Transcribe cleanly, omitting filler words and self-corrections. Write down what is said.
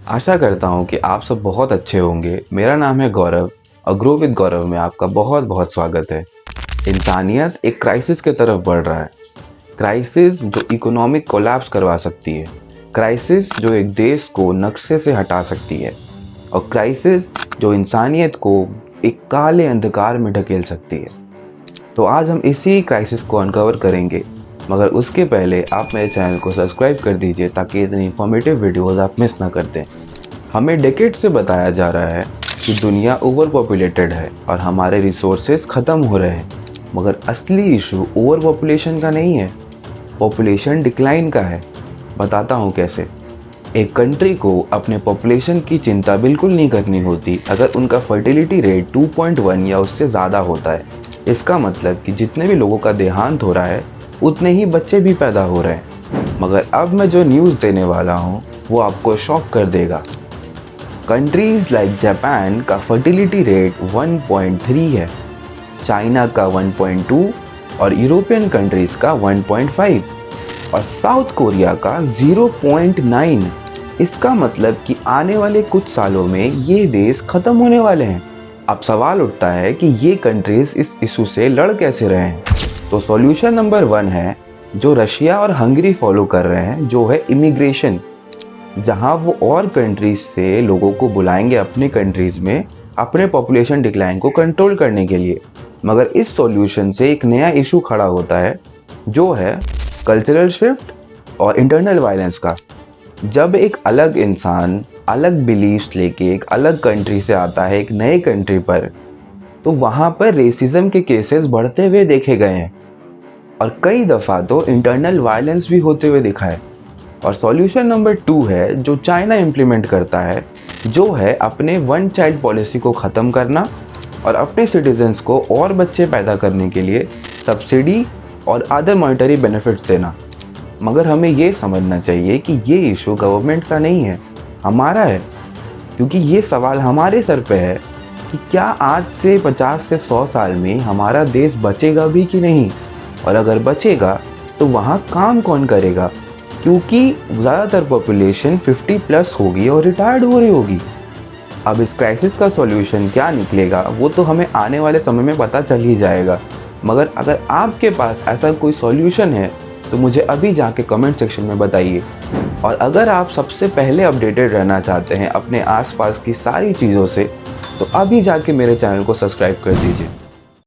आशा करता हूँ कि आप सब बहुत अच्छे होंगे। मेरा नाम है गौरव और ग्रो विद गौरव में आपका बहुत बहुत स्वागत है। इंसानियत एक क्राइसिस की तरफ बढ़ रहा है। क्राइसिस जो इकोनॉमिक कोलैप्स करवा सकती है। क्राइसिस जो एक देश को नक्शे से हटा सकती है। और क्राइसिस जो इंसानियत को एक काले अंधकार में ढकेल सकती है। तो आज हम इसी क्राइसिस को अनकवर करेंगे, मगर उसके पहले आप मेरे चैनल को सब्सक्राइब कर दीजिए ताकि इतनी इंफॉर्मेटिव वीडियोस आप मिस ना कर दें। हमें डेकेड से बताया जा रहा है कि दुनिया ओवर पॉपुलेटेड है और हमारे रिसोर्सेज ख़त्म हो रहे हैं, मगर असली इशू ओवर पॉपुलेशन का नहीं है, पॉपुलेशन डिक्लाइन का है। बताता हूँ कैसे। एक कंट्री को अपने पॉपुलेशन की चिंता बिल्कुल नहीं करनी होती अगर उनका फर्टिलिटी रेट 2.1 या उससे ज़्यादा होता है। इसका मतलब कि जितने भी लोगों का देहांत हो रहा है उतने ही बच्चे भी पैदा हो रहे हैं। मगर अब मैं जो न्यूज़ देने वाला हूँ वो आपको शॉक कर देगा। कंट्रीज़ लाइक जापान का फर्टिलिटी रेट 1.3 है, चाइना का 1.2 और यूरोपियन कंट्रीज़ का 1.5 और साउथ कोरिया का 0.9। इसका मतलब कि आने वाले कुछ सालों में ये देश ख़त्म होने वाले हैं। अब सवाल उठता है कि ये कंट्रीज़ इस इशू से लड़ कैसे रहे हैं। तो सॉल्यूशन नंबर 1 है जो रशिया और हंगरी फॉलो कर रहे हैं, जो है इमिग्रेशन। जहां वो और कंट्रीज से लोगों को बुलाएंगे अपने कंट्रीज में अपने पॉपुलेशन डिक्लाइन को कंट्रोल करने के लिए। मगर इस सॉल्यूशन से एक नया इशू खड़ा होता है, जो है कल्चरल शिफ्ट और इंटरनल वायलेंस का। जब एक अलग इंसान अलग बिलीफ्स लेके एक अलग कंट्री से आता है एक नए कंट्री पर, तो वहाँ पर रेसिज्म के केसेस बढ़ते हुए देखे गए हैं और कई दफ़ा तो इंटरनल वायलेंस भी होते हुए दिखा है। और सॉल्यूशन नंबर 2 है जो चाइना इम्प्लीमेंट करता है, जो है अपने वन चाइल्ड पॉलिसी को ख़त्म करना और अपने सिटीजन्स को और बच्चे पैदा करने के लिए सब्सिडी और अदर मॉनेटरी बेनिफिट्स देना। मगर हमें ये समझना चाहिए कि ये इशू गवर्नमेंट का नहीं है, हमारा है। क्योंकि ये सवाल हमारे सर पे है कि क्या आज से 50 से 100 साल में हमारा देश बचेगा भी कि नहीं, और अगर बचेगा तो वहाँ काम कौन करेगा, क्योंकि ज़्यादातर पॉपुलेशन 50+ होगी और रिटायर्ड हो रही होगी। अब इस क्राइसिस का सॉल्यूशन क्या निकलेगा वो तो हमें आने वाले समय में पता चल ही जाएगा। मगर अगर आपके पास ऐसा कोई सॉल्यूशन है तो मुझे अभी जाके कमेंट सेक्शन में बताइए। और अगर आप सबसे पहले अपडेटेड रहना चाहते हैं अपने आसपास की सारी चीज़ों से, तो अभी जाके मेरे चैनल को सब्सक्राइब कर दीजिए।